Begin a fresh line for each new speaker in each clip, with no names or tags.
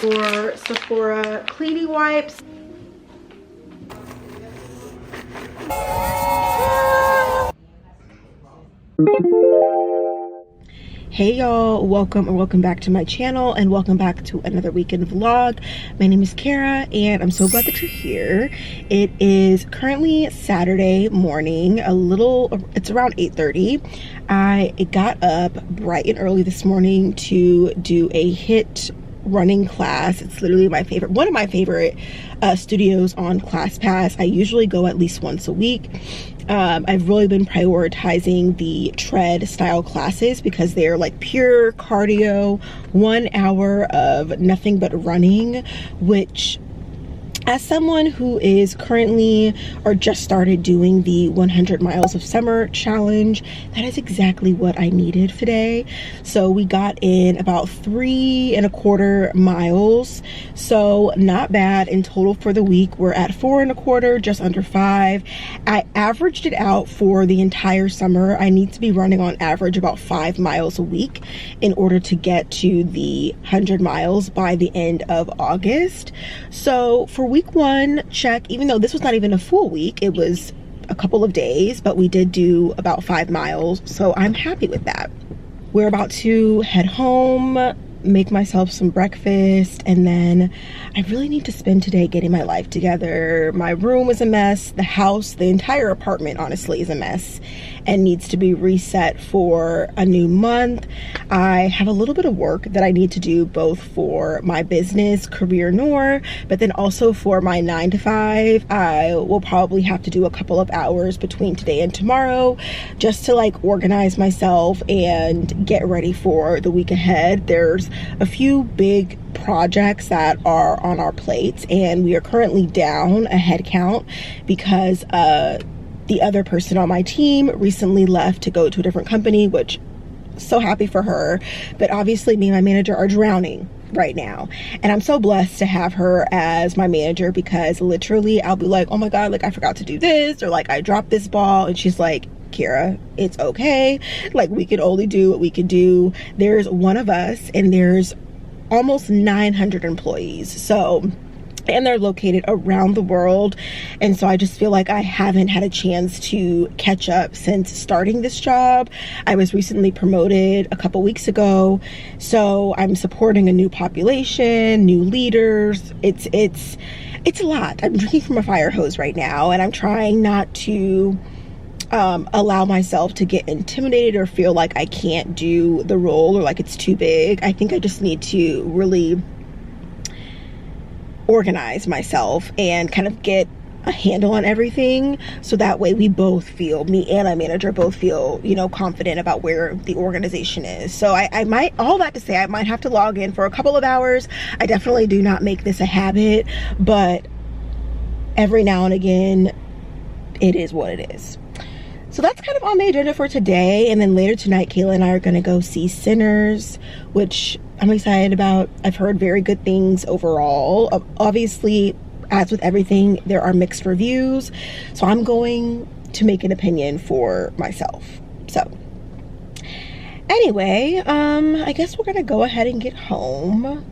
for Sephora cleaning wipes. Hey y'all, welcome back to my channel, and welcome back to another weekend vlog. My name is Kara and I'm so glad that you're here. It is currently Saturday morning, it's around 8:30. I got up bright and early this morning to do a HIIT running class. It's literally one of my favorite studios on ClassPass. I usually go at least once a week. I've really been prioritizing the tread style classes because they're like pure cardio, 1 hour of nothing but running, which, as someone who is currently or just started doing the 100 miles of summer challenge, that is exactly what I needed today. So we got in about 3¼ miles, so not bad. In total for the week we're at 4¼ just under 5. I averaged it out for the entire summer. I need to be running on average about 5 miles a week in order to get to the 100 miles by the end of August. So for week 1, check. Even though this was not even a full week, it was a couple of days, but we did do about 5 miles, so I'm happy with that. We're about to head home, make myself some breakfast, and then I really need to spend today getting my life together. My room is a mess. The house, the entire apartment, honestly, is a mess and needs to be reset for a new month. I have a little bit of work that I need to do, both for my business, Kareer Noire, but then also for my 9-to-5. I will probably have to do a couple of hours between today and tomorrow just to like organize myself and get ready for the week ahead. There's a few big projects that are on our plates, and we are currently down a head count because the other person on my team recently left to go to a different company, which, so happy for her. But obviously me and my manager are drowning right now, and I'm so blessed to have her as my manager, because literally I'll be like, oh my god, like I forgot to do this, or like I dropped this ball, and she's like, Kira, it's okay, like we can only do what we can do. There's one of us and there's almost 900 employees, so, and they're located around the world, and so I just feel like I haven't had a chance to catch up since starting this job. I was recently promoted a couple weeks ago, so I'm supporting a new population, new leaders. It's a lot. I'm drinking from a fire hose right now, and I'm trying not to allow myself to get intimidated or feel like I can't do the role or like it's too big. I think I just need to really organize myself and kind of get a handle on everything, so that way we both feel, me and my manager both feel, you know, confident about where the organization is. So I might, all that to say, I might have to log in for a couple of hours. I definitely do not make this a habit, but every now and again it is what it is. So that's kind of on the agenda for today. And then later tonight, Kayla and I are going to go see Sinners, which I'm excited about. I've heard very good things overall. Obviously, as with everything, there are mixed reviews, so I'm going to make an opinion for myself. So anyway, I guess we're going to go ahead and get home.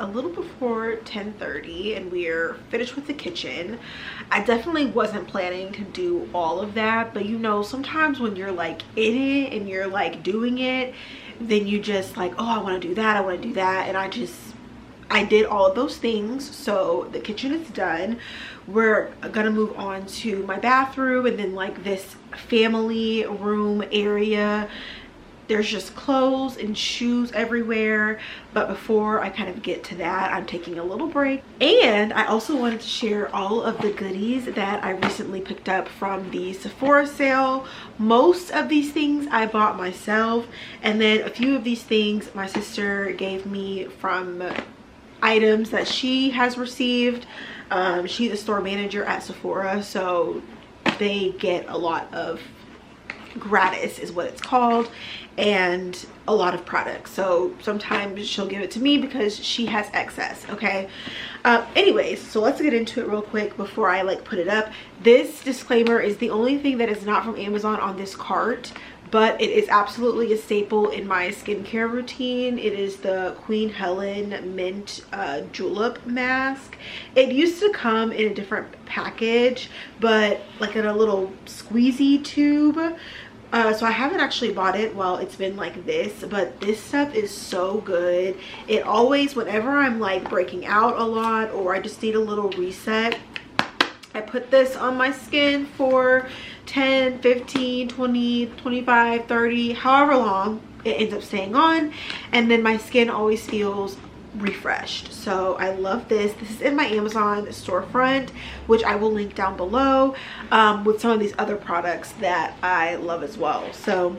a little before 10:30 and we're finished with the kitchen. I definitely wasn't planning to do all of that, but you know, sometimes when you're like in it and you're like doing it, then you just like, oh, I want to do that, I want to do that, and I did all of those things. So the kitchen is done. We're gonna move on to my bathroom and then like this family room area. There's just clothes and shoes everywhere, but before I kind of get to that, I'm taking a little break. And I also wanted to share all of the goodies that I recently picked up from the Sephora sale. Most of these things I bought myself, and then a few of these things my sister gave me from items that she has received. She's a store manager at Sephora, so they get a lot of gratis is what it's called, and a lot of products. So sometimes she'll give it to me because she has excess. Okay, anyways, so let's get into it real quick before I like put it up. This disclaimer is the only thing that is not from Amazon on this cart, but it is absolutely a staple in my skincare routine. It is the Queen Helen Mint Julep Mask. It used to come in a different package, but like in a little squeezy tube. So I haven't actually bought it while it's been like this, but this stuff is so good. It always, whenever I'm like breaking out a lot or I just need a little reset, I put this on my skin for 10, 15, 20, 25, 30, however long it ends up staying on, and then my skin always feels refreshed. So I love this. This is in my Amazon storefront, which I will link down below, with some of these other products that I love as well. So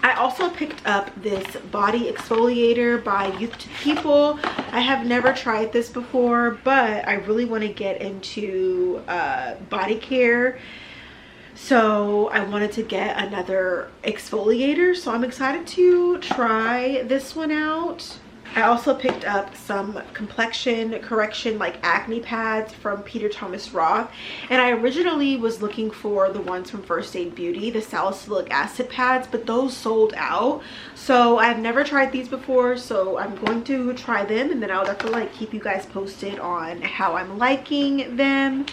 I also picked up this body exfoliator by Youth to People. I have never tried this before, but I really want to get into body care. So I wanted to get another exfoliator. So I'm excited to try this one out. I also picked up some complexion correction like acne pads from Peter Thomas Roth, and I originally was looking for the ones from First Aid Beauty, the salicylic acid pads, but those sold out. So I've never tried these before, so I'm going to try them, and then I'll definitely like keep you guys posted on how I'm liking them.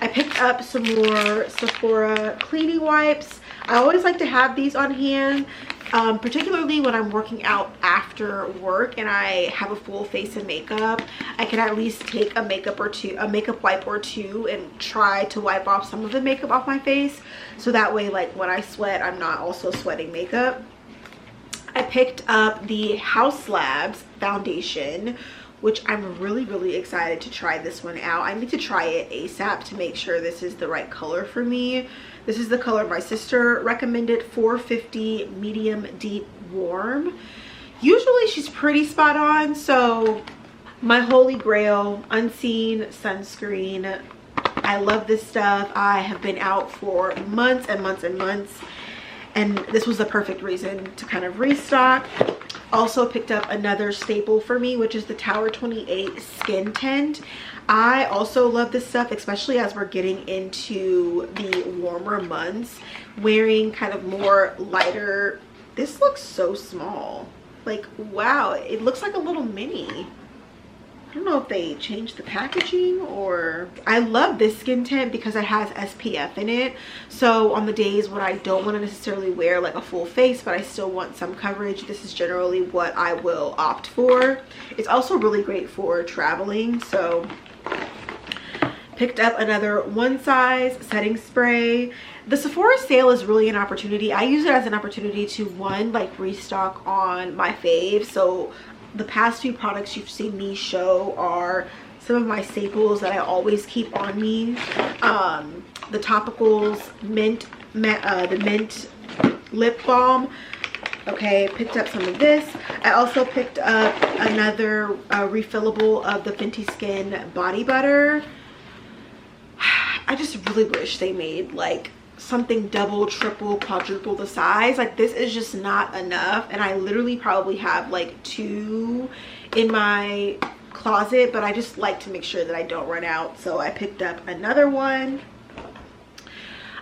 I picked up some more Sephora cleaning wipes. I always like to have these on hand, particularly when I'm working out after work and I have a full face of makeup. I can at least take a makeup wipe or two and try to wipe off some of the makeup off my face, so that way like when I sweat, I'm not also sweating makeup. I picked up the House Labs foundation, which I'm really excited to try this one out. I need to try it ASAP to make sure this is the right color for me. This is the color my sister recommended, 450 medium deep warm. Usually she's pretty spot on, so my holy grail, unseen sunscreen. I love this stuff. I have been out for months and months and months, and this was the perfect reason to kind of restock. Also picked up another staple for me, which is the Tower 28 Skin Tint. I also love this stuff, especially as we're getting into the warmer months, wearing kind of more lighter. This looks so small. Like, wow, it looks like a little mini. I don't know if they changed the packaging, or I love this skin tint because it has SPF in it. So on the days when I don't want to necessarily wear like a full face, but I still want some coverage, this is generally what I will opt for. It's also really great for traveling. So picked up another one size setting spray. The Sephora sale is really an opportunity. I use it as an opportunity to, one, like restock on my faves. So the past few products you've seen me show are some of my staples that I always keep on me. The topicals, the mint lip balm. Okay, picked up some of this. I also picked up another refillable of the Fenty Skin body butter. I just really wish they made like something double, triple, quadruple the size. Like, this is just not enough, and I literally probably have like 2 in my closet, but I just like to make sure that I don't run out, so I picked up another one.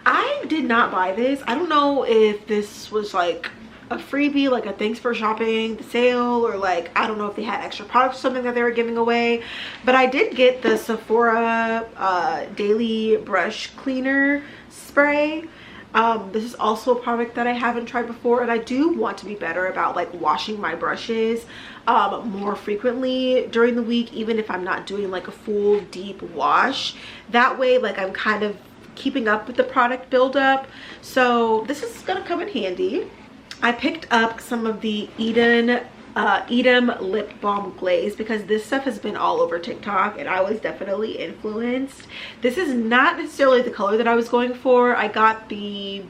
I did not buy this. I don't know if this was like a freebie, like a thanks for shopping the sale, or like I don't know if they had extra products or something that they were giving away. But I did get the Sephora daily brush cleaner spray. This is also a product that I haven't tried before, and I do want to be better about like washing my brushes more frequently during the week, even if I'm not doing like a full deep wash. That way, like, I'm kind of keeping up with the product buildup. So this is gonna come in handy. I picked up some of the Edam lip balm glaze because this stuff has been all over TikTok and I was definitely influenced. This is not necessarily the color that I was going for. I got the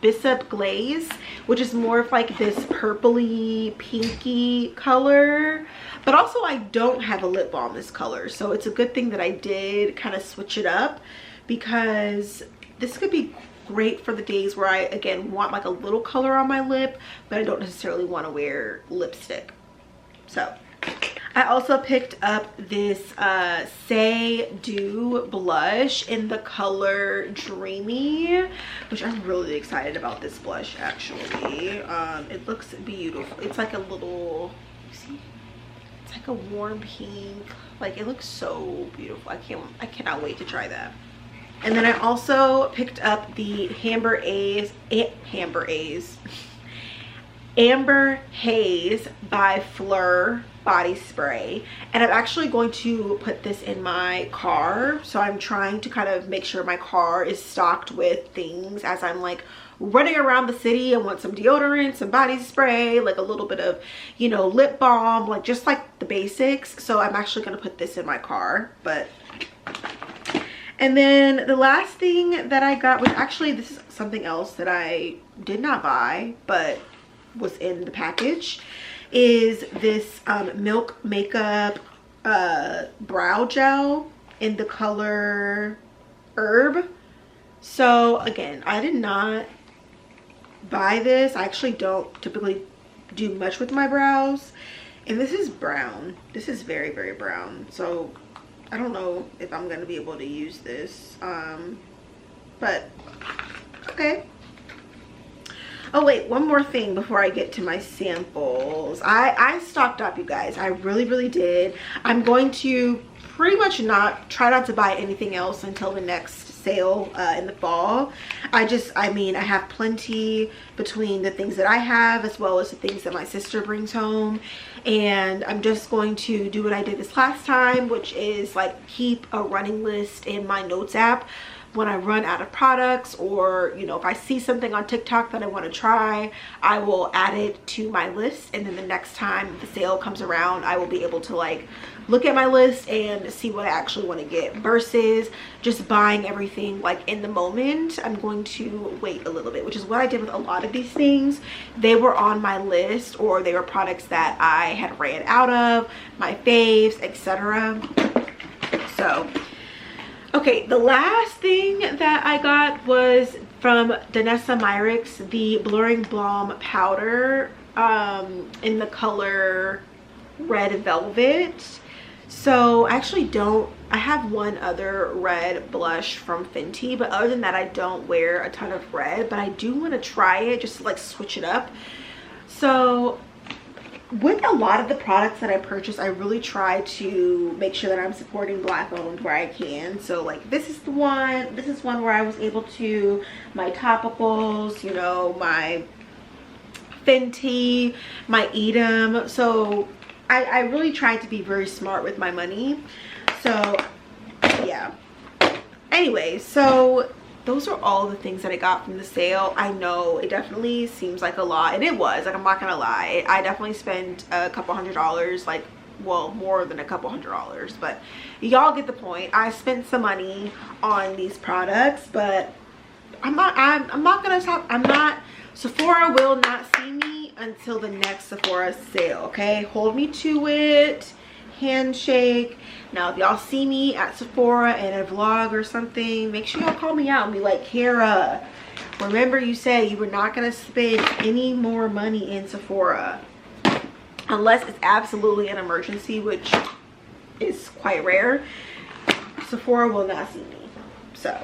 Bishop glaze, which is more of like this purpley pinky color, but also I don't have a lip balm this color, so it's a good thing that I did kind of switch it up, because this could be great for the days where I again want like a little color on my lip, but I don't necessarily want to wear lipstick. So I also picked up this Say Do blush in the color Dreamy, which I'm really excited about this blush actually. It looks beautiful. It's like a little, you see, it's like a warm pink. Like, it looks so beautiful. I cannot wait to try that. And then I also picked up the Amber Haze by Fleur body spray, and I'm actually going to put this in my car. So I'm trying to kind of make sure my car is stocked with things as I'm like running around the city. I want some deodorant, some body spray, like a little bit of, you know, lip balm, like just like the basics. So I'm actually going to put this in my car. And then the last thing that I got was actually, this is something else that I did not buy but was in the package, is this Milk Makeup brow gel in the color Herb. So again, I did not buy this. I actually don't typically do much with my brows, and this is brown. This is very, very brown, so I don't know if I'm gonna be able to use this, but okay. Oh wait, one more thing before I get to my samples. I stocked up, you guys. I really did. I'm going to pretty much try not to buy anything else until the next sale in the fall. I mean, I have plenty between the things that I have as well as the things that my sister brings home, and I'm just going to do what I did this last time, which is like keep a running list in my notes app. When I run out of products, or you know, if I see something on TikTok that I want to try, I will add it to my list, and then the next time the sale comes around, I will be able to like look at my list and see what I actually want to get, versus just buying everything like in the moment. I'm going to wait a little bit, which is what I did with a lot of these things. They were on my list, or they were products that I had ran out of, my faves, etc. So okay, the last thing that I got was from Danessa Myricks, the Blurring Balm powder in the color Red Velvet. So I actually I have one other red blush from Fenty, but other than that, I don't wear a ton of red, but I do want to try it just to like switch it up. So with a lot of the products that I purchase, I really try to make sure that I'm supporting Black owned where I can. So like this is one where I was able to, my topicals, you know, my Fenty, my Edam. So I really tried to be very smart with my money. So yeah, anyway, so those are all the things that I got from the sale. I know it definitely seems like a lot, and it was, like, I'm not gonna lie, I definitely spent a couple $100s, like, well, more than a couple $100s, but y'all get the point. I spent some money on these products, but I'm not gonna stop. Sephora will not see me until the next Sephora sale, okay? Hold me to it. Handshake. Now if y'all see me at Sephora in a vlog or something, make sure y'all call me out and be like, Kara, remember you said you were not going to spend any more money in Sephora unless it's absolutely an emergency, which is quite rare. Sephora will not see me. So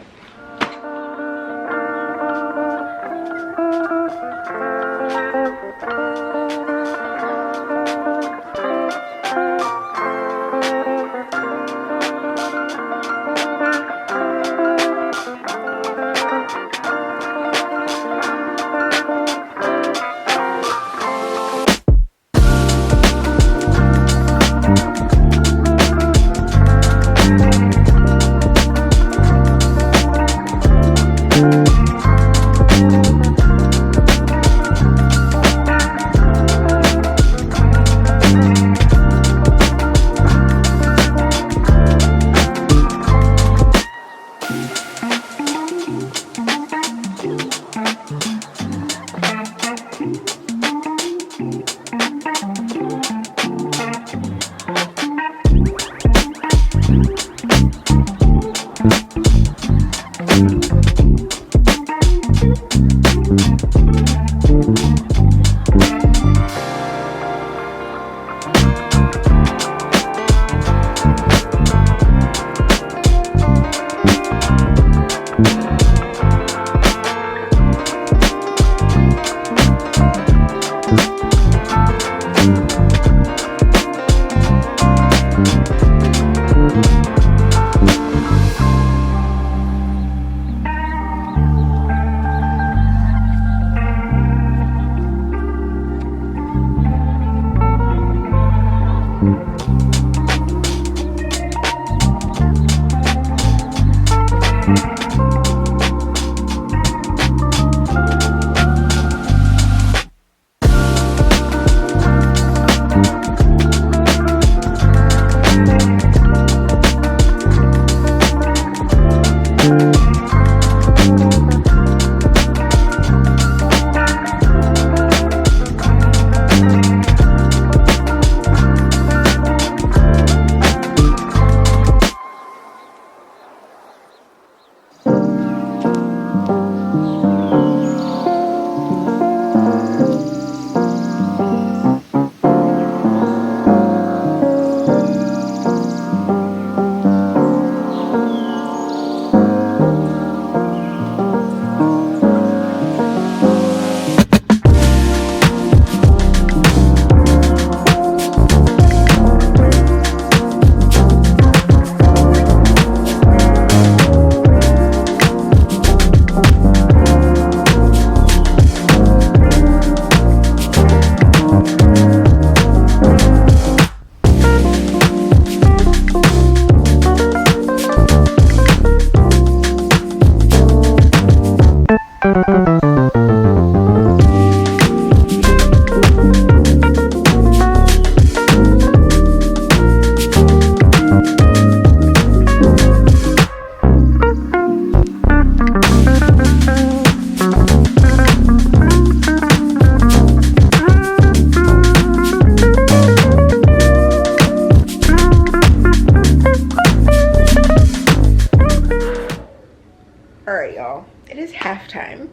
Alright, y'all, it is halftime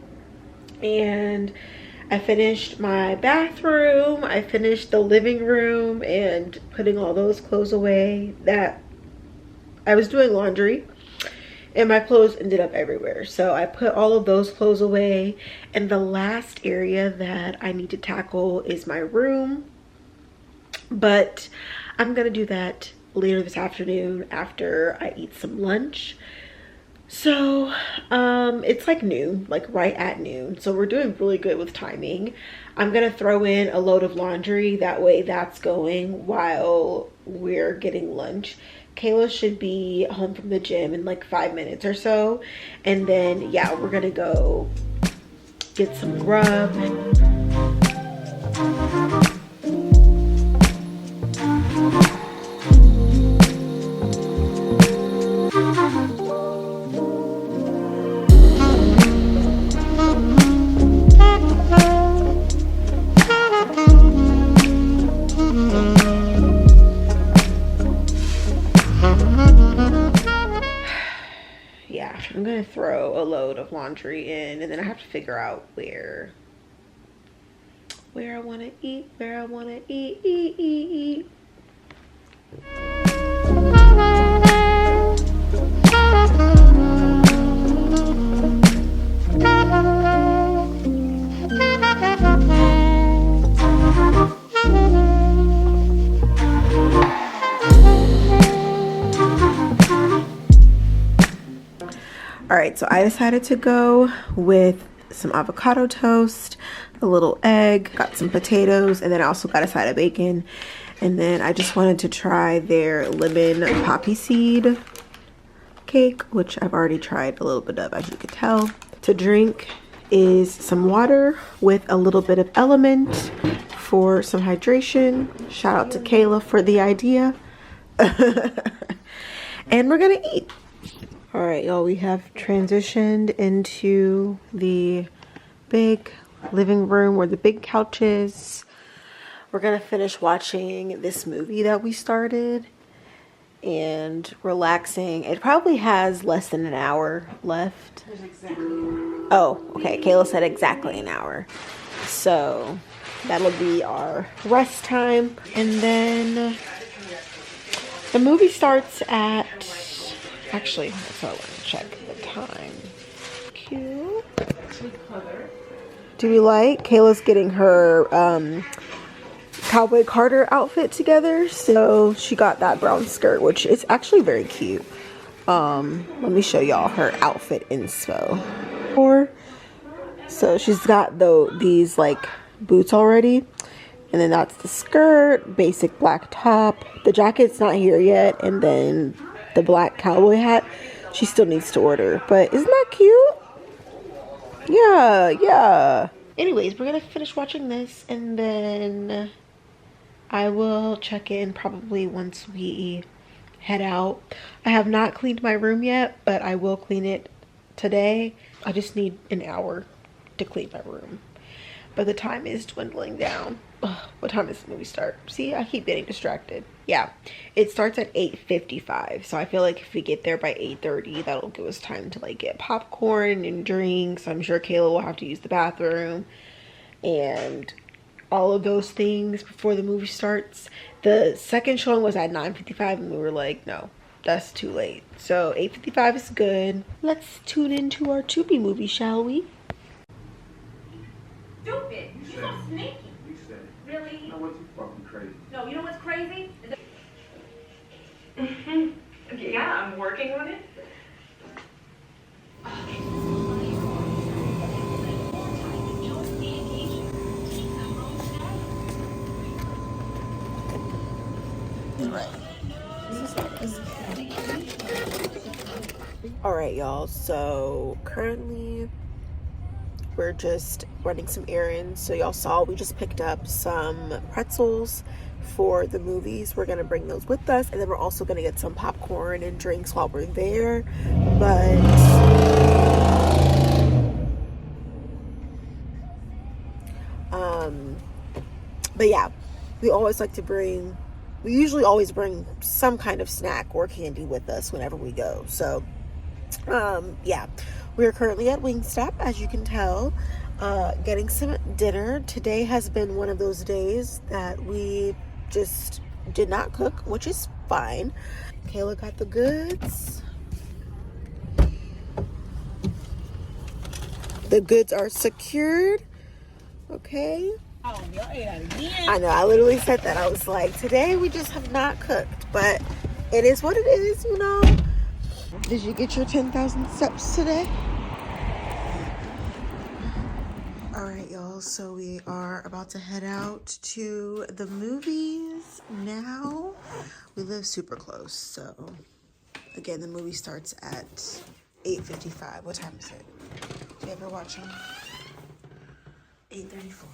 and I finished my bathroom, I finished the living room and putting all those clothes away. That I was doing laundry and my clothes ended up everywhere, so I put all of those clothes away. And the last area that I need to tackle is my room, but I'm gonna do that later this afternoon after I eat some lunch. So it's like noon, like right at noon, so we're doing really good with timing. I'm gonna throw in a load of laundry, that way that's going while we're getting lunch. Kayla should be home from the gym in like 5 minutes or so, and then yeah, we're gonna go get some grub. Yeah, I'm gonna throw a load of laundry in, and then I have to figure out where I want to eat, eat. All right, so I decided to go with some avocado toast, a little egg, got some potatoes, and then I also got a side of bacon. And then I just wanted to try their lemon poppy seed cake, which I've already tried a little bit of, as you can tell. To drink is some water with a little bit of Element for some hydration. Shout out to Kayla for the idea. And we're gonna eat. All right, y'all, we have transitioned into the big living room where the big couch is. We're gonna finish watching this movie that we started and relaxing. It probably has less than an hour left. Oh, okay, Kayla said exactly an hour. So that'll be our rest time. And then the movie starts at, actually, so I want to check the time. Cute. Do we like? Kayla's getting her Cowboy Carter outfit together. So she got that brown skirt, which is actually very cute. Let me show y'all her outfit inspo. So she's got these like boots already. And then that's the skirt, basic black top. The jacket's not here yet. And then the black cowboy hat she still needs to order, but isn't that cute? Yeah. Anyways, we're gonna finish watching this and then I will check in probably once we head out. I have not cleaned my room yet, but I will clean it today. I just need an hour to clean my room, but the time is dwindling down. Ugh, what time does the movie start? See, I keep getting distracted. Yeah, it starts at 8:55, so I feel like if we get there by 8:30, that'll give us time to like get popcorn and drinks. I'm sure Kayla will have to use the bathroom and all of those things before the movie starts. The second showing was at 9:55 and we were like, no, that's too late. So 8:55 is good. Let's tune into our Tubi movie, shall we?
Stupid. You're so sneaky.
You said it.
Really?
You know what's fucking crazy?
No, you know what's crazy? Okay, yeah, I'm working on it.
All right, y'all, so currently We're just running some errands. So y'all saw we just picked up some pretzels for the movies. We're gonna bring those with us, and then we're also gonna get some popcorn and drinks while we're there. But yeah, we usually always bring some kind of snack or candy with us whenever we go. So yeah, we're currently at Wingstop, as you can tell, getting some dinner. Today has been one of those days that we just did not cook, which is fine. Kayla got the goods. The goods are secured. Okay.
Oh, y'all ate out again.
I know, I literally said that. I was like, today we just have not cooked, but it is what it is, you know. Did you get your 10,000 steps today? All right, y'all, so we are about to head out to the movies now. We live super close, so again, the movie starts at 8:55. What time is it? Do you ever watch them? 8:34.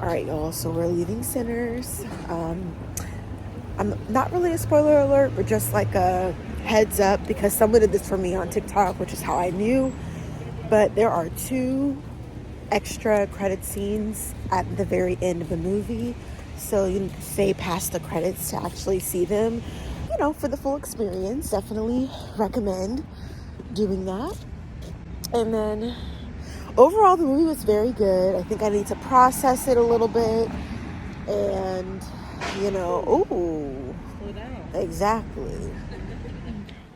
All right, y'all, so we're leaving Sinners. I'm not really a spoiler alert, but just like a heads up, because someone did this for me on TikTok, which is how I knew. But there are 2 extra credit scenes at the very end of the movie, so you stay past the credits to actually see them, you know, for the full experience. Definitely recommend doing that. And then overall, the movie was very good. I think I need to process it a little bit, and you know, ooh, exactly.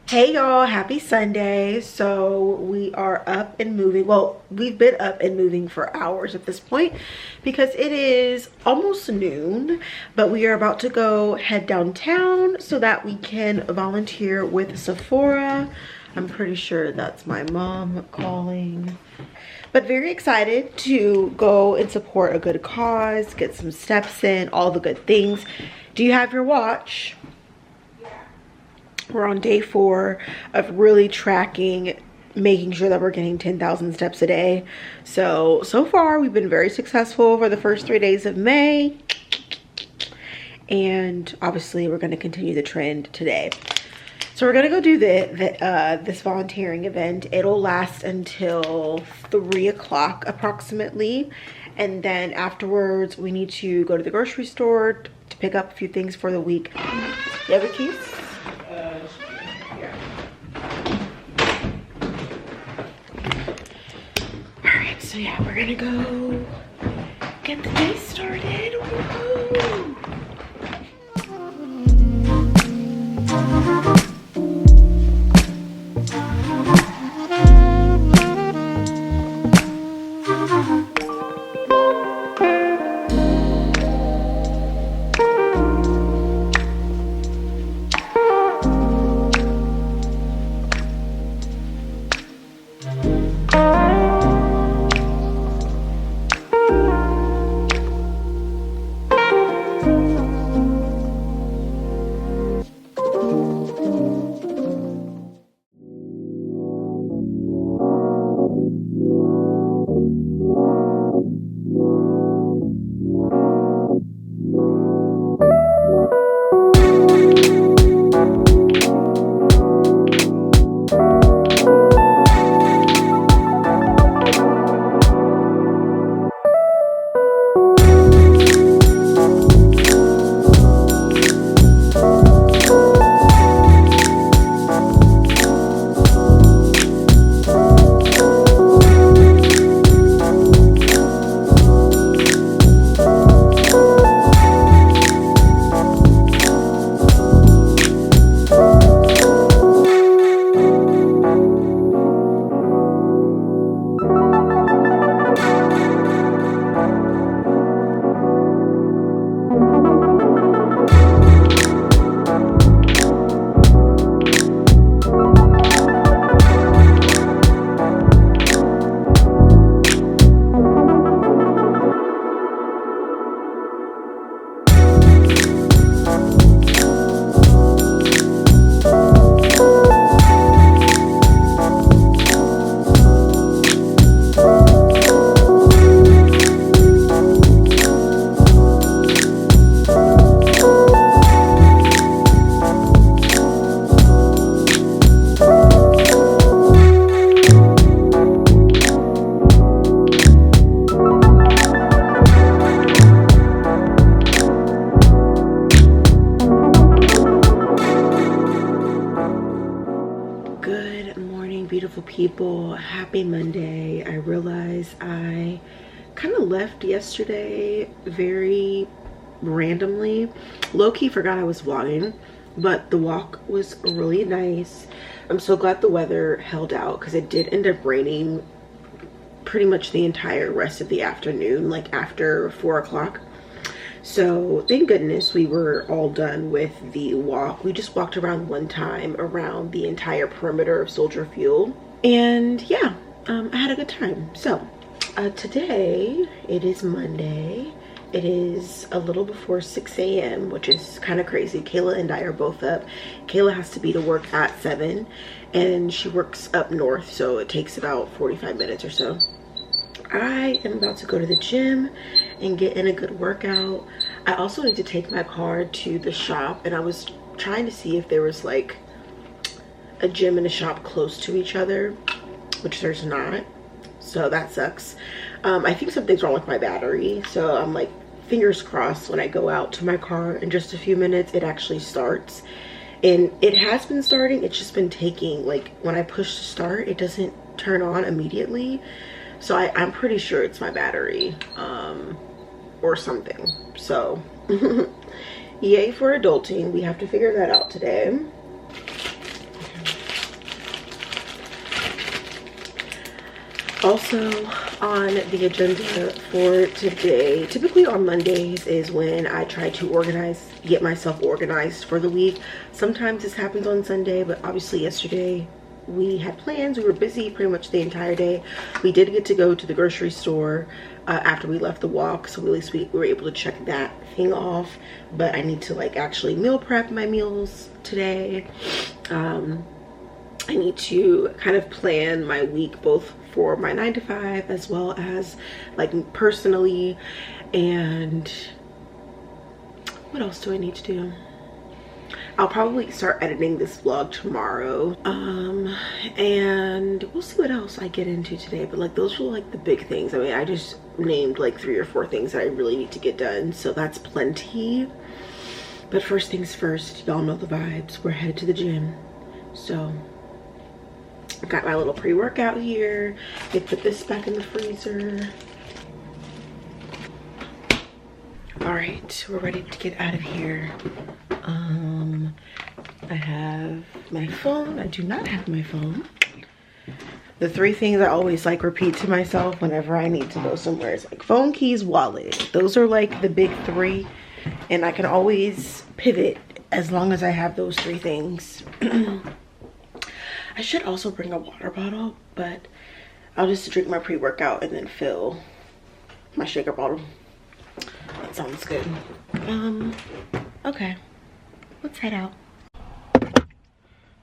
Hey y'all, happy Sunday. So we are up and moving. Well, we've been up and moving for hours at this point because it is almost noon, but we are about to head downtown so that we can volunteer with Sephora. I'm pretty sure that's my mom calling. But very excited to go and support a good cause, get some steps in, all the good things. Do you have your watch? We're on day 4 of really tracking, making sure that we're getting 10,000 steps a day. So far we've been very successful for the first 3 days of May. And obviously we're gonna continue the trend today. So we're gonna go do this volunteering event. It'll last until 3 o'clock approximately. And then afterwards we need to go to the grocery store to pick up a few things for the week. You have your keys? Alright, so yeah, we're gonna go get the day started. Woo-hoo! beautiful people. Happy Monday. I realized I kind of left yesterday very randomly. Low-key forgot I was vlogging, but the walk was really nice. I'm so glad the weather held out because it did end up raining pretty much the entire rest of the afternoon, like after 4 o'clock. So thank goodness we were all done with the walk. We just walked around one time around the entire perimeter of Soldier Field, and yeah, I had a good time. So today it is Monday. It is a little before 6 a.m., which is kind of crazy. Kayla and I are both up. Kayla has to be to work at 7, and she works up north, so it takes about 45 minutes or so. I am about to go to the gym and get in a good workout. I also need to take my car to the shop, and I was trying to see if there was like a gym and a shop close to each other, which there's not, so that sucks. I think something's wrong with my battery, so I'm like, fingers crossed when I go out to my car in just a few minutes it actually starts. And it has been starting, it's just been taking, like when I push to start it doesn't turn on immediately. So I'm pretty sure it's my battery or something. So yay for adulting. We have to figure that out today. Also on the agenda for today, typically on Mondays is when I try to get myself organized for the week. Sometimes this happens on Sunday, but obviously yesterday we had plans. We were busy pretty much the entire day. We did get to go to the grocery store after we left the walk, so at least we were able to check that thing off. But I need to like actually meal prep my meals today. I need to kind of plan my week both for my 9 to 5 as well as like personally. And what else do I need to do? I'll probably start editing this vlog tomorrow, and we'll see what else I get into today. But like those were like the big things. I mean, I just named like 3 or 4 things that I really need to get done, so that's plenty. But first things first, y'all know the vibes. We're headed to the gym, so I got my little pre-workout here. They put this back in the freezer. All right, we're ready to get out of here. I have my phone. I do not have my phone. The 3 things I always like repeat to myself whenever I need to go somewhere is like phone, keys, wallet. Those are like the big 3, and I can always pivot as long as I have those 3 things. I should also bring a water bottle, but I'll just drink my pre-workout and then fill my shaker bottle. That sounds good. Okay, let's head out.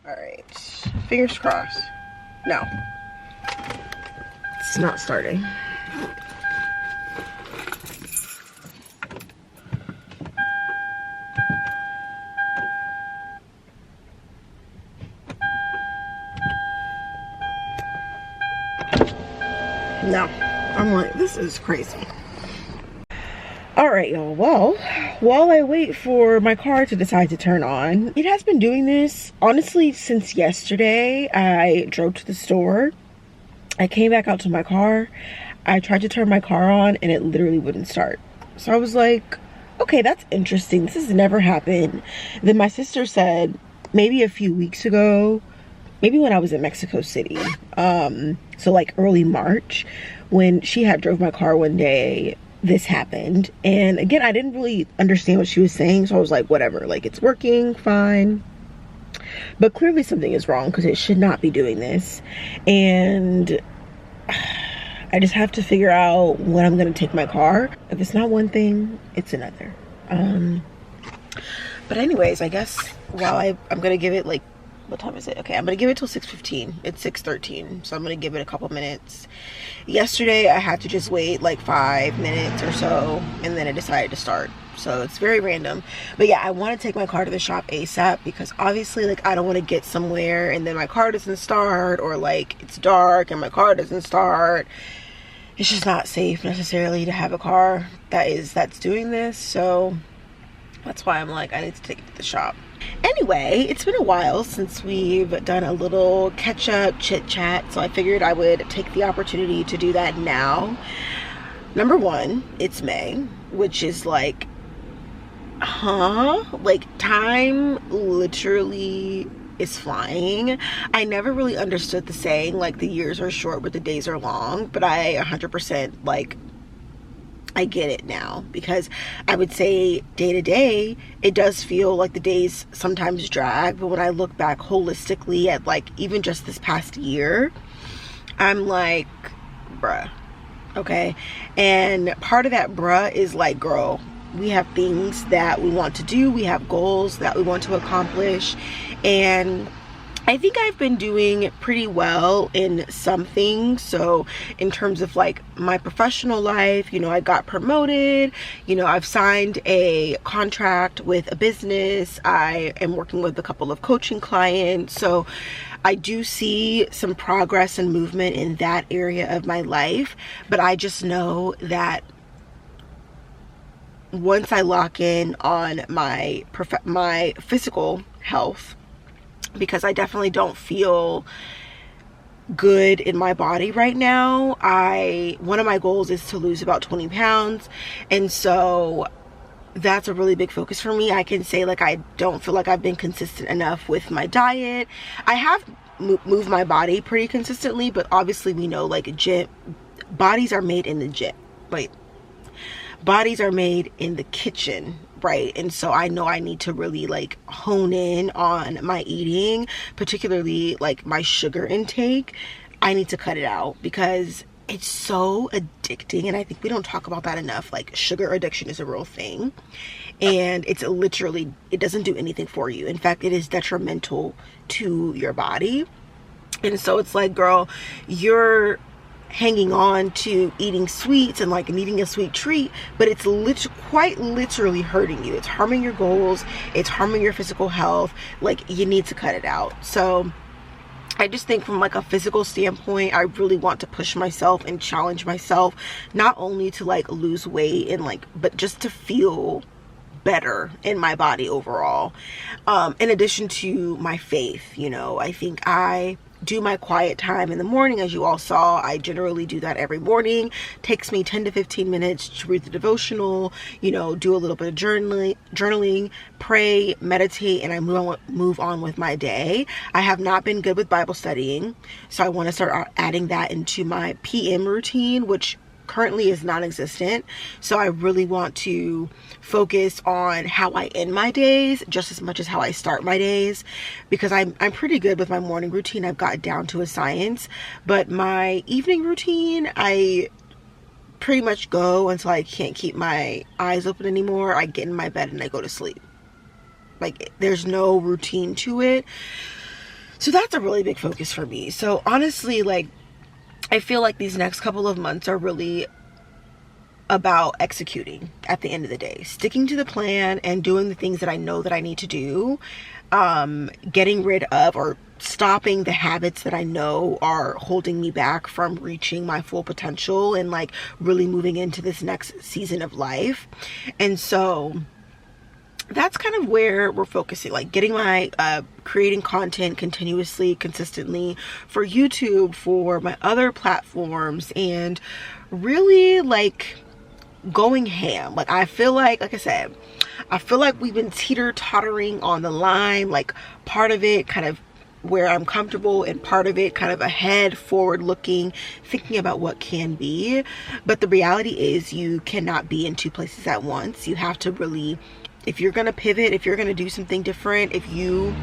All right, fingers crossed. No, it's not starting. No, I'm like, this is crazy. All right, y'all. Well, while I wait for my car to decide to turn on, it has been doing this honestly since yesterday. I drove to the store, I came back out to my car, I tried to turn my car on, and it literally wouldn't start. So I was like, okay, that's interesting. This has never happened. Then my sister said maybe a few weeks ago, maybe when I was in Mexico City, so like early March, when she had drove my car one day, this happened. And again, I didn't really understand what she was saying, so I was like, whatever, like it's working fine. But clearly something is wrong because it should not be doing this. And I just have to figure out when I'm gonna take my car. If it's not one thing, it's another. But anyways, I guess while I'm gonna give it like, what time is it? Okay, I'm gonna give it till 6:15. It's 6:13, so I'm gonna give it a couple minutes. Yesterday I had to just wait like 5 minutes or so, and then it decided to start. So it's very random. But yeah, I want to take my car to the shop ASAP because obviously like I don't want to get somewhere and then my car doesn't start, or like it's dark and my car doesn't start. It's just not safe necessarily to have a car that's doing this. So that's why I'm like, I need to take it to the shop. Anyway, it's been a while since we've done a little catch-up chit chat, so I figured I would take the opportunity to do that now. Number one, it's May, which is like, like time literally is flying. I never really understood the saying like the years are short but the days are long, but I 100% like I get it now, because I would say day to day it does feel like the days sometimes drag, but when I look back holistically at like even just this past year, I'm like, bruh, okay. And part of that bruh is like, girl, we have things that we want to do, we have goals that we want to accomplish, and I think I've been doing pretty well in some things. So in terms of like my professional life, you know, I got promoted, you know, I've signed a contract with a business, I am working with a couple of coaching clients, so I do see some progress and movement in that area of my life. But I just know that once I lock in on my physical health, because I definitely don't feel good in my body right now. One of my goals is to lose about 20 pounds, and so that's a really big focus for me. I can say like I don't feel like I've been consistent enough with my diet. I have moved my body pretty consistently, but obviously we know like bodies are made in the gym. Bodies are made in the kitchen, right? And so I know I need to really like hone in on my eating, particularly like my sugar intake. I need to cut it out because it's so addicting, and I think we don't talk about that enough. Like sugar addiction is a real thing, and it's literally, it doesn't do anything for you. In fact, it is detrimental to your body. And so it's like, girl, you're hanging on to eating sweets and like needing a sweet treat, but it's quite literally hurting you. It's harming your goals, it's harming your physical health. Like, you need to cut it out. So I just think from like a physical standpoint, I really want to push myself and challenge myself, not only to like lose weight and like, but just to feel better in my body overall. In addition to my faith, you know, I think I do my quiet time in the morning. As you all saw, I generally do that every morning. Takes me 10 to 15 minutes to read the devotional, you know, do a little bit of journaling, pray, meditate, and I move on with my day. I have not been good with Bible studying, so I want to start adding that into my PM routine, which currently is non-existent. So I really want to focus on how I end my days just as much as how I start my days, because I'm pretty good with my morning routine. I've got it down to a science, but my evening routine, I pretty much go until I can't keep my eyes open anymore. I get in my bed and I go to sleep. Like, there's no routine to it. So that's a really big focus for me. So honestly, like, I feel like these next couple of months are really about executing at the end of the day, sticking to the plan and doing the things that I know that I need to do, getting rid of or stopping the habits that I know are holding me back from reaching my full potential and like really moving into this next season of life. And so that's kind of where we're focusing, like getting my creating content continuously, consistently for YouTube, for my other platforms, and really like going ham. Like, I feel like I said, I feel like we've been teeter-tottering on the line, like part of it kind of where I'm comfortable and part of it kind of ahead, forward looking, thinking about what can be. But the reality is you cannot be in two places at once. You have to really, if you're going to pivot, if you're going to do something different, if you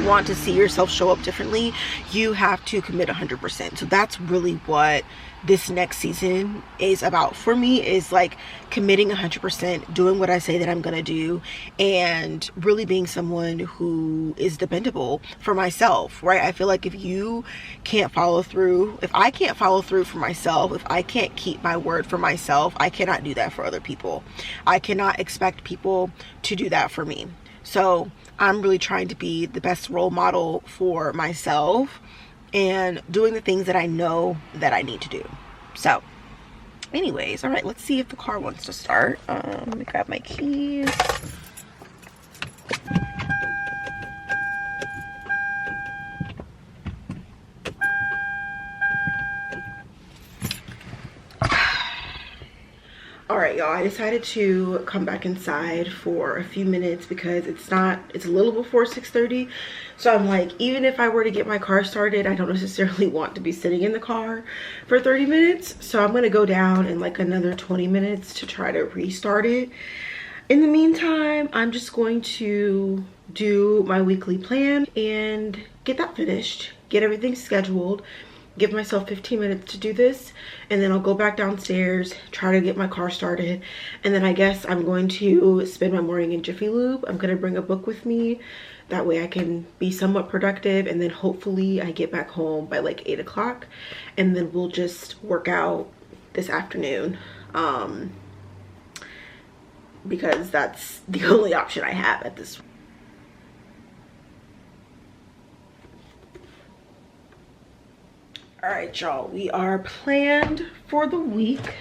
want to see yourself show up differently, you have to commit 100%. So that's really what this next season is about for me, is like committing 100%, doing what I say that I'm gonna do, and really being someone who is dependable for myself, right? I feel like if you can't follow through, if I can't follow through for myself, if I can't keep my word for myself, I cannot do that for other people. I cannot expect people to do that for me. So I'm really trying to be the best role model for myself and doing the things that I know that I need to do. So anyways, all right, let's see if the car wants to start. Let me grab my keys. right, y'all, I decided to come back inside for a few minutes because it's a little before 6:30. So I'm like, even if I were to get my car started, I don't necessarily want to be sitting in the car for 30 minutes. So I'm gonna go down in like another 20 minutes to try to restart it. In the meantime, I'm just going to do my weekly plan and get that finished, get everything scheduled, give myself 15 minutes to do this, and then I'll go back downstairs, try to get my car started, and then I guess I'm going to spend my morning in Jiffy Lube. I'm gonna bring a book with me. That way I can be somewhat productive, and then hopefully I get back home by like 8 o'clock, and then we'll just work out this afternoon. Because that's the only option I have at this. All right, y'all, we are planned for the week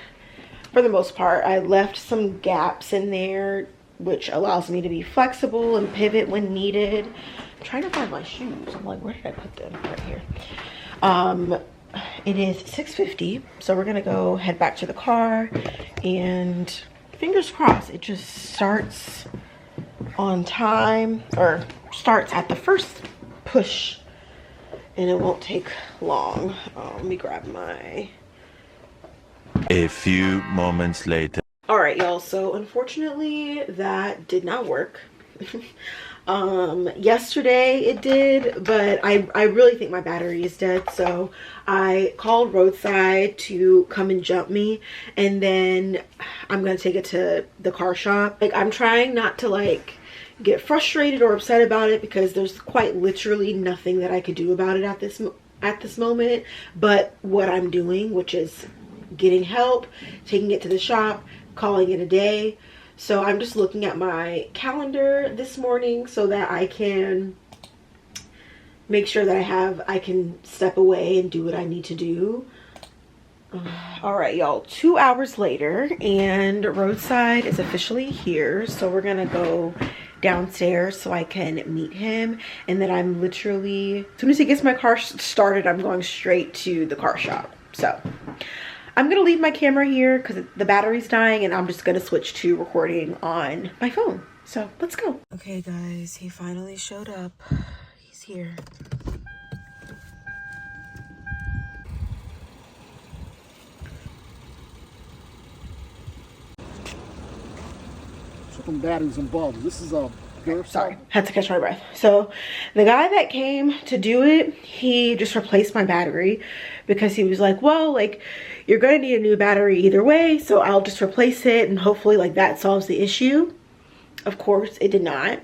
for the most part. I left some gaps in there, which allows me to be flexible and pivot when needed. I'm trying to find my shoes. I'm like, where did I put them? Right here. It is 6:50, so we're gonna go head back to the car, and fingers crossed it just starts on time, or starts at the first push, and it won't take long. Let me grab my...
A few moments later.
All right, y'all, so unfortunately that did not work. Yesterday it did, but I really think my battery is dead, so I called Roadside to come and jump me, and then I'm gonna take it to the car shop. Like, I'm trying not to like get frustrated or upset about it because there's quite literally nothing that I could do about it at this moment, but what I'm doing, which is getting help, taking it to the shop, calling it a day. So I'm just looking at my calendar this morning so that I can make sure that I can step away and do what I need to do. All right, y'all, 2 hours later, and Roadside is officially here. So we're gonna go downstairs so I can meet him. And then I'm literally, as soon as he gets my car started, I'm going straight to the car shop. So I'm gonna leave my camera here because the battery's dying, and I'm just gonna switch to recording on my phone. So let's go. Okay, guys, he finally showed up. He's here.
Some batteries involved. This is a...
Sorry, had to catch my breath. So the guy that came to do it, he just replaced my battery because he was like, well, like, you're gonna need a new battery either way, so I'll just replace it and hopefully like that solves the issue. Of course it did not.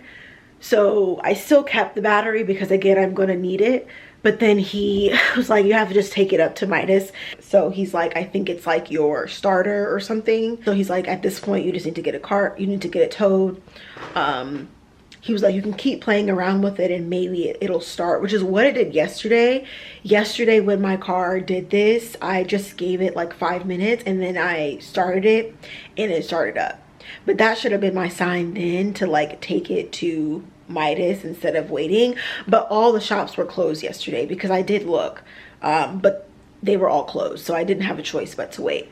So I still kept the battery because again, I'm gonna need it. But then he was like, you have to just take it up to Midas. So he's like, I think it's like your starter or something. So he's like, at this point, you just need to get you need to get it towed. He was like, you can keep playing around with it and maybe it'll start, which is what it did yesterday. Yesterday when my car did this, I just gave it like 5 minutes and then I started it and it started up. But that should have been my sign then to like take it to Midas instead of waiting. But all the shops were closed yesterday because I did look, but they were all closed. So I didn't have a choice but to wait.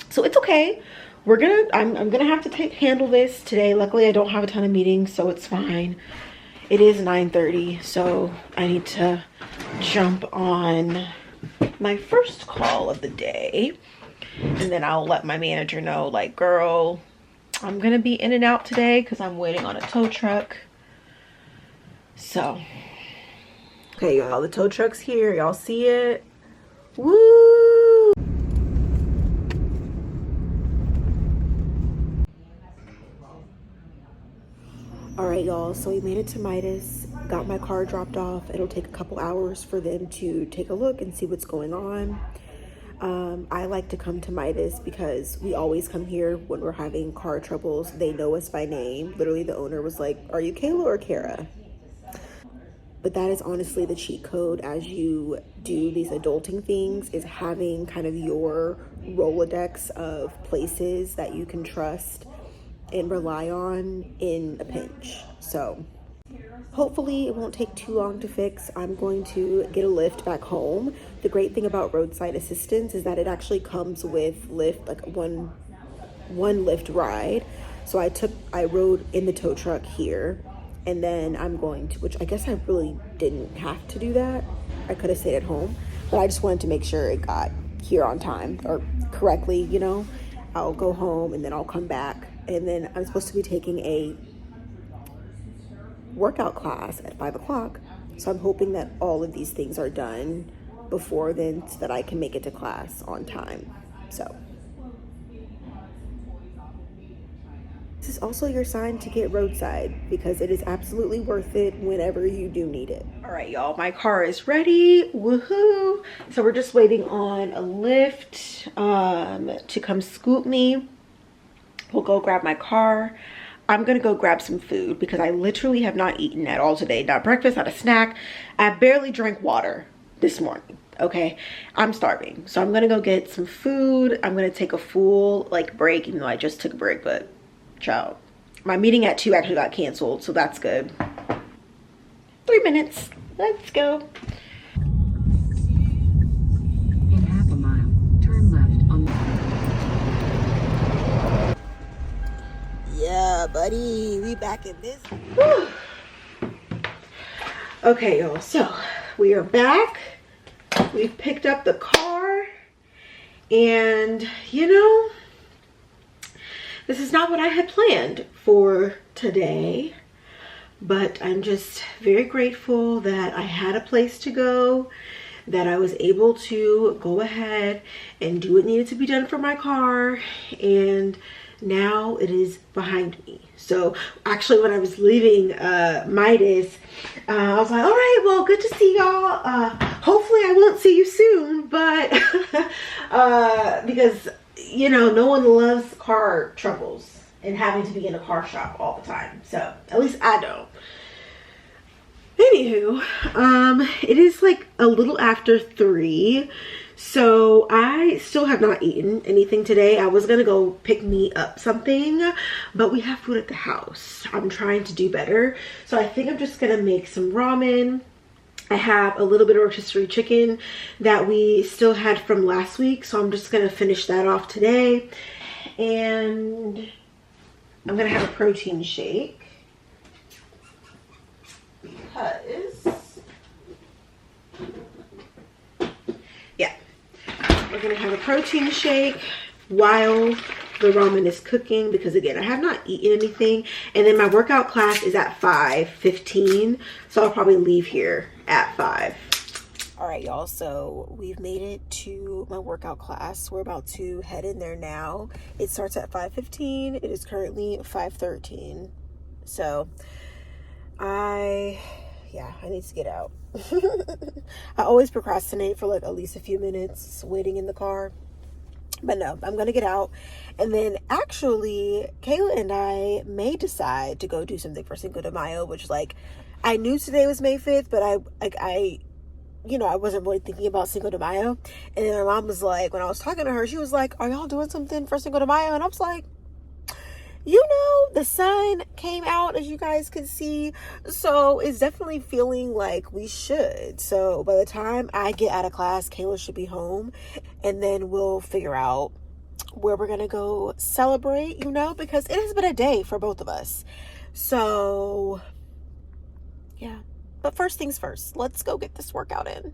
So it's okay. I'm gonna have to handle this today. Luckily I don't have a ton of meetings, so it's fine. It is 9:30, so I need to jump on my first call of the day, and then I'll let my manager know, like, girl, I'm gonna be in and out today because I'm waiting on a tow truck. So okay, y'all, the tow truck's here. Y'all see it? Woo! All right, y'all, so we made it to Midas, got my car dropped off. It'll take a couple hours for them to take a look and see what's going on. I like to come to Midas because we always come here when we're having car troubles. They know us by name. Literally, the owner was like, are you Kayla or Kara? But that is honestly the cheat code as you do these adulting things, is having kind of your Rolodex of places that you can trust and rely on in a pinch. So hopefully it won't take too long to fix. I'm going to get a lift back home. The great thing about roadside assistance is that it actually comes with Lyft, like one one Lyft ride. So I rode in the tow truck here, and then I'm going to, which I guess I really didn't have to do that. I could have stayed at home, but I just wanted to make sure it got here on time or correctly, you know. I'll go home and then I'll come back, and then I'm supposed to be taking a workout class at 5 o'clock. So I'm hoping that all of these things are done before then so that I can make it to class on time. So this is also your sign to get roadside, because it is absolutely worth it whenever you do need it. All right, y'all, my car is ready. Woohoo! So we're just waiting on a Lyft to come scoop me. We'll go grab my car. I'm gonna go grab some food because I literally have not eaten at all today. Not breakfast, not a snack. I barely drank water this morning, okay? I'm starving. So I'm gonna go get some food. I'm gonna take a full break, even though I just took a break, but ciao. My meeting at 2 actually got canceled, so that's good. 3 minutes, let's go.
In half a mile, turn left on
Yeah, buddy, we back in this. Whew. Okay, y'all, so we are back. We've picked up the car, and you know, this is not what I had planned for today, but I'm just very grateful that I had a place to go, that I was able to go ahead and do what needed to be done for my car, and now it is behind me. So actually when I was leaving Midas, I was like, all right, well, good to see y'all. Hopefully I won't see you soon, but because you know, no one loves car troubles and having to be in a car shop all the time. So at least I don't. Anywho, it is like a little after 3. So I still have not eaten anything today. I was gonna go pick me up something, but we have food at the house. I'm trying to do better. So I think I'm just gonna make some ramen. I have a little bit of rotisserie chicken that we still had from last week, so I'm just gonna finish that off today. And I'm gonna have a protein shake because, yeah, we're gonna have a protein shake while the ramen is cooking, because again, I have not eaten anything, and then my workout class is at 5:15, so I'll probably leave here at 5. All right, y'all, so we've made it to my workout class. We're about to head in there now. It starts at 5:15. It is currently 5:13. So I need to get out. I always procrastinate for like at least a few minutes waiting in the car. But no, I'm going to get out. And then actually, Kayla and I may decide to go do something for Cinco de Mayo, which like, I knew today was May 5th, but I you know, I wasn't really thinking about Cinco de Mayo. And then my mom was like, when I was talking to her, she was like, are y'all doing something for Cinco de Mayo? And I was like, you know, the sun came out, as you guys can see, so it's definitely feeling like we should. So by the time I get out of class, Kayla should be home, and then we'll figure out where we're gonna go celebrate, you know, because it has been a day for both of us. So yeah, but first things first, let's go get this workout in.